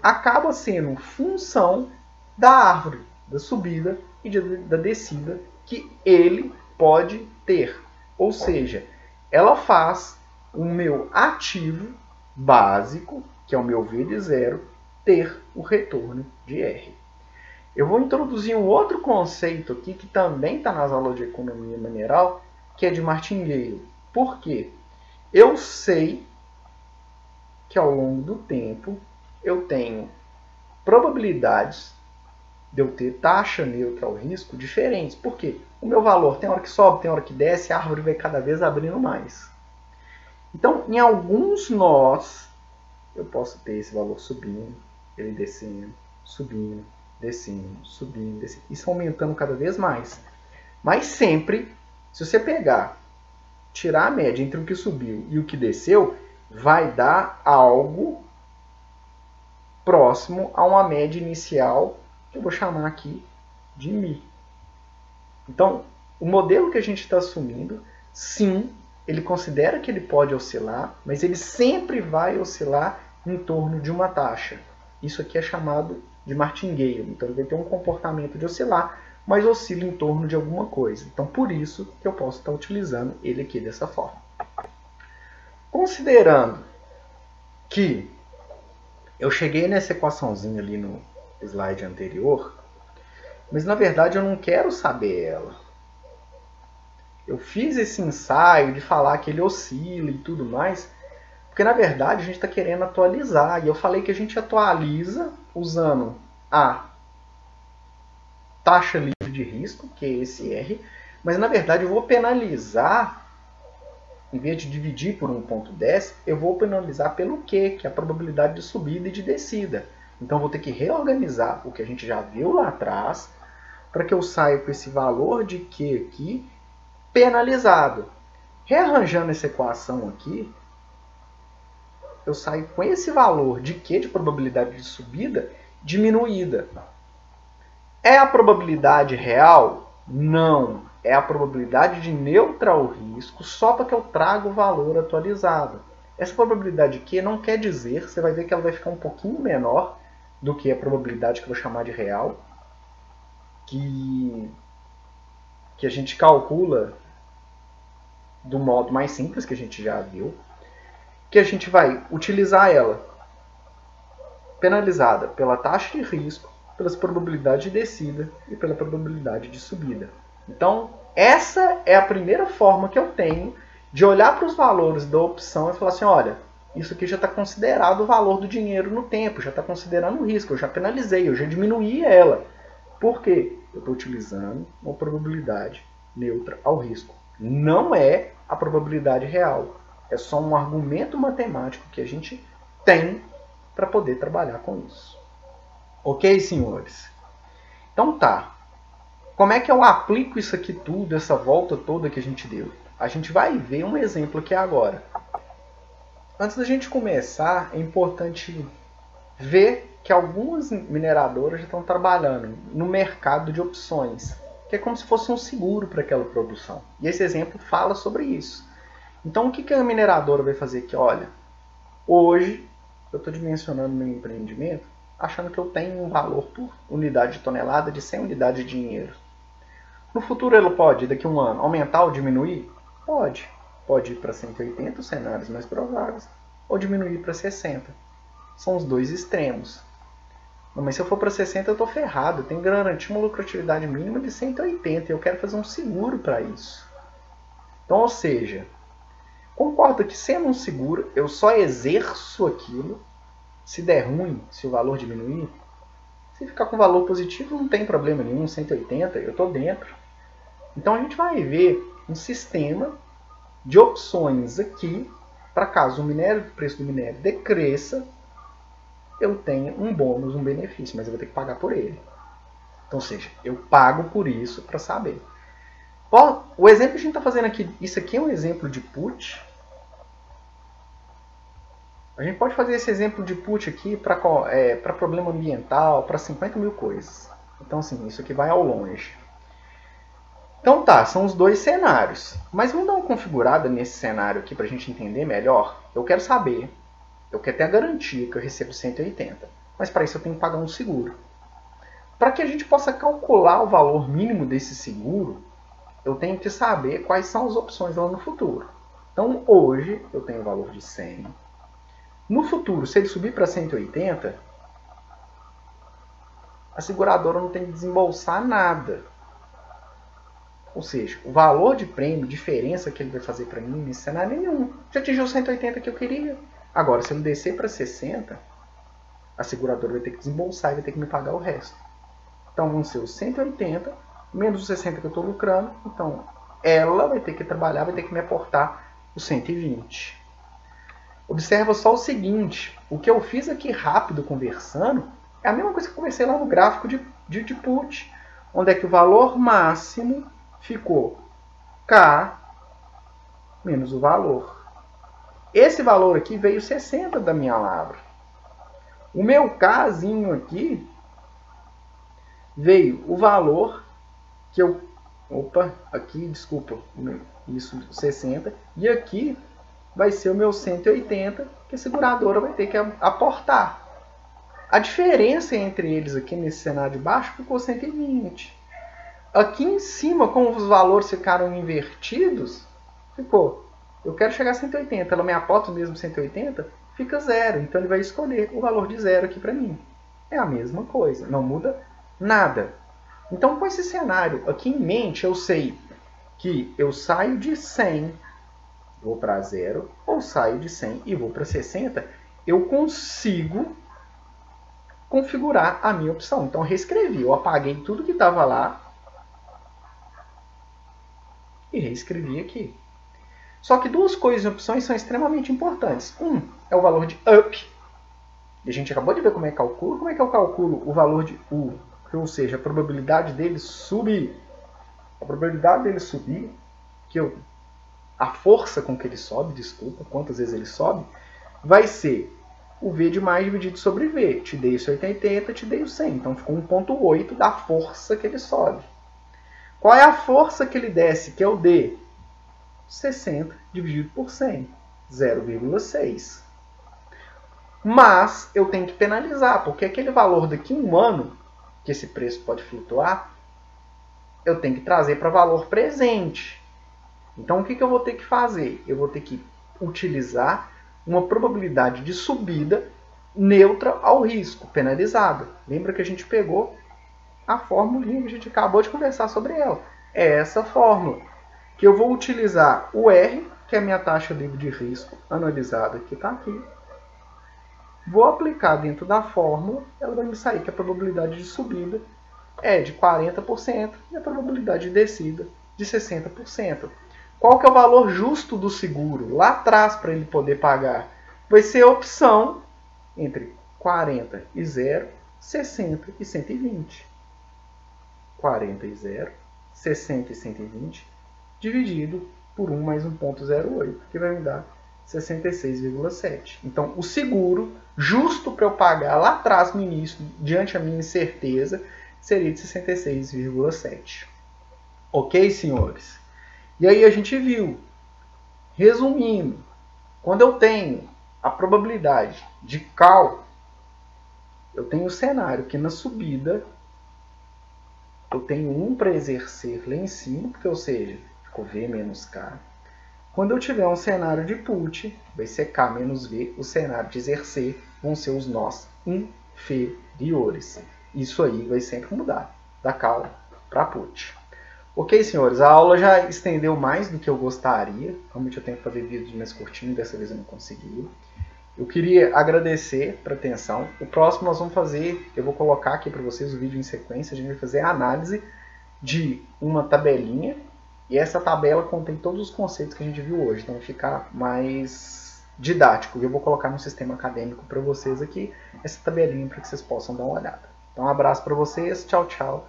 acaba sendo função da árvore, da subida e da descida que ele pode ter. Ou seja, ela faz o meu ativo básico, que é o meu V de zero, ter o retorno de R. Eu vou introduzir um outro conceito aqui que também está nas aulas de economia mineral, que é de martingale. Por quê? Eu sei que ao longo do tempo eu tenho probabilidades de eu ter taxa neutra ao risco diferentes. Por quê? O meu valor tem hora que sobe, tem hora que desce, a árvore vai cada vez abrindo mais. Então, em alguns nós, eu posso ter esse valor subindo, ele descendo, subindo, descendo, subindo, descendo. Isso aumentando cada vez mais. Mas sempre, se você pegar, tirar a média entre o que subiu e o que desceu, vai dar algo próximo a uma média inicial, que eu vou chamar aqui de mi. Então, o modelo que a gente está assumindo, sim, ele considera que ele pode oscilar, mas ele sempre vai oscilar em torno de uma taxa. Isso aqui é chamado de martingale. Então, ele vai ter um comportamento de oscilar, mas oscila em torno de alguma coisa. Então, por isso que eu posso estar utilizando ele aqui dessa forma. Considerando que eu cheguei nessa equaçãozinha ali no slide anterior, mas na verdade eu não quero saber ela. Eu fiz esse ensaio de falar que ele oscila e tudo mais, porque na verdade a gente está querendo atualizar. E eu falei que a gente atualiza usando a taxa livre de risco, que é esse R, mas na verdade eu vou penalizar em vez de dividir por 1,10, eu vou penalizar pelo Q, que é a probabilidade de subida e de descida. Então, eu vou ter que reorganizar o que a gente já viu lá atrás, para que eu saia com esse valor de Q aqui penalizado. Rearranjando essa equação aqui, eu saio com esse valor de Q, de probabilidade de subida, diminuída. É a probabilidade real? Não. É a probabilidade de neutral risco, só para que eu traga o valor atualizado. Essa probabilidade Q não quer dizer, você vai ver que ela vai ficar um pouquinho menor do que a probabilidade que eu vou chamar de real, que a gente calcula do modo mais simples que a gente já viu, que a gente vai utilizar ela penalizada pela taxa de risco, pelas probabilidades de descida e pela probabilidade de subida. Então, essa é a primeira forma que eu tenho de olhar para os valores da opção e falar assim, olha, isso aqui já está considerado o valor do dinheiro no tempo, já está considerando o risco, eu já penalizei, eu já diminuí ela. Por quê? Eu estou utilizando uma probabilidade neutra ao risco. Não é a probabilidade real. É só um argumento matemático que a gente tem para poder trabalhar com isso. Ok, senhores? Então tá. Como é que eu aplico isso aqui tudo, essa volta toda que a gente deu? A gente vai ver um exemplo aqui agora. Antes da gente começar, é importante ver que algumas mineradoras já estão trabalhando no mercado de opções, que é como se fosse um seguro para aquela produção. E esse exemplo fala sobre isso. Então, o que a mineradora vai fazer aqui? Olha, hoje eu estou dimensionando meu empreendimento achando que eu tenho um valor por unidade de tonelada de 100 unidades de dinheiro. No futuro, ela pode, daqui a um ano, aumentar ou diminuir? Pode. Pode ir para 180, os cenários mais prováveis, ou diminuir para 60. São os dois extremos. Não, mas se eu for para 60, eu estou ferrado. Eu tenho que garantir uma lucratividade mínima de 180 e eu quero fazer um seguro para isso. Então, ou seja, concordo que sendo um seguro, eu só exerço aquilo se der ruim, se o valor diminuir. Se ficar com valor positivo, não tem problema nenhum, 180, eu estou dentro. Então, a gente vai ver um sistema de opções aqui, para caso o preço do minério decresça, eu tenho um bônus, um benefício, mas eu vou ter que pagar por ele. Então, ou seja, eu pago por isso para saber. Bom, o exemplo que a gente está fazendo aqui, isso aqui é um exemplo de put. A gente pode fazer esse exemplo de put aqui para problema ambiental, para 50 mil coisas. Então, assim, isso aqui vai ao longe. Então tá, são os dois cenários. Mas vamos dar uma configurada nesse cenário aqui para a gente entender melhor. Eu quero saber, eu quero ter a garantia que eu recebo 180. Mas para isso eu tenho que pagar um seguro. Para que a gente possa calcular o valor mínimo desse seguro, eu tenho que saber quais são as opções lá no futuro. Então hoje eu tenho o valor de 100. No futuro, se ele subir para 180, a seguradora não tem que desembolsar nada. Ou seja, o valor de prêmio, diferença que ele vai fazer para mim nesse cenário é nenhum. Já atingiu 180 que eu queria. Agora, se ele descer para 60, a seguradora vai ter que desembolsar e vai ter que me pagar o resto. Então, vão ser os 180 menos os 60 que eu estou lucrando. Então, ela vai ter que trabalhar, vai ter que me aportar os 120. Observa só o seguinte. O que eu fiz aqui rápido conversando é a mesma coisa que eu conversei lá no gráfico de put. Onde é que o valor máximo ficou K menos o valor. Esse valor aqui veio 60 da minha lavra. O meu Kzinho aqui veio o valor que eu... Opa, aqui, desculpa, isso 60. E aqui vai ser o meu 180 que a seguradora vai ter que aportar. A diferença entre eles aqui nesse cenário de baixo ficou 120. Aqui em cima, como os valores ficaram invertidos, ficou. Eu quero chegar a 180, ela me aporta mesmo 180, fica 0. Então ele vai escolher o valor de 0 aqui para mim. É a mesma coisa, não muda nada. Então com esse cenário aqui em mente, eu sei que eu saio de 100, vou para 0, ou saio de 100 e vou para 60, eu consigo configurar a minha opção. Então eu reescrevi, eu apaguei tudo que estava lá, e reescrevi aqui. Só que duas coisas em opções são extremamente importantes. Um é o valor de up. E a gente acabou de ver como é que calcula. Como é que eu calculo o valor de u? Ou seja, a probabilidade dele subir. A probabilidade dele subir, a força com que ele sobe, desculpa, quantas vezes ele sobe, vai ser o V de mais dividido sobre V. Te dei isso 80, te dei o 100. Então ficou 1,8 da força que ele sobe. Qual é a força que ele desce, que é o D? 60 dividido por 100. 0,6. Mas eu tenho que penalizar, porque aquele valor daqui a um ano, que esse preço pode flutuar, eu tenho que trazer para valor presente. Então o que eu vou ter que fazer? Eu vou ter que utilizar uma probabilidade de subida neutra ao risco, penalizada. Lembra que a gente pegou a fórmula que a gente acabou de conversar sobre ela. É essa fórmula. Que eu vou utilizar o R, que é a minha taxa livre de risco anualizada, que está aqui. Vou aplicar dentro da fórmula, ela vai me sair que a probabilidade de subida é de 40% e a probabilidade de descida de 60%. Qual que é o valor justo do seguro lá atrás para ele poder pagar? Vai ser a opção entre 40 e 0, 60 e 120. 40 e 0, 60 e 120, dividido por 1 mais 1,08, que vai me dar 66,7. Então, o seguro justo para eu pagar lá atrás no início, diante da minha incerteza, seria de 66,7. Ok, senhores? E aí a gente viu, resumindo, quando eu tenho a probabilidade de call, eu tenho o cenário que na subida eu tenho 1 para exercer lá em cima, porque, ou seja, ficou V menos K. Quando eu tiver um cenário de put, vai ser K menos V, o cenário de exercer vão ser os nós inferiores. Isso aí vai sempre mudar, da call para put. Ok, senhores, a aula já estendeu mais do que eu gostaria. Realmente eu tenho que fazer vídeos mais curtinhos, dessa vez eu não consegui. Eu queria agradecer por atenção. O próximo nós vamos fazer, eu vou colocar aqui para vocês o vídeo em sequência, a gente vai fazer a análise de uma tabelinha. E essa tabela contém todos os conceitos que a gente viu hoje, então vai ficar mais didático. Eu vou colocar no sistema acadêmico para vocês aqui, essa tabelinha para que vocês possam dar uma olhada. Então um abraço para vocês, tchau, tchau.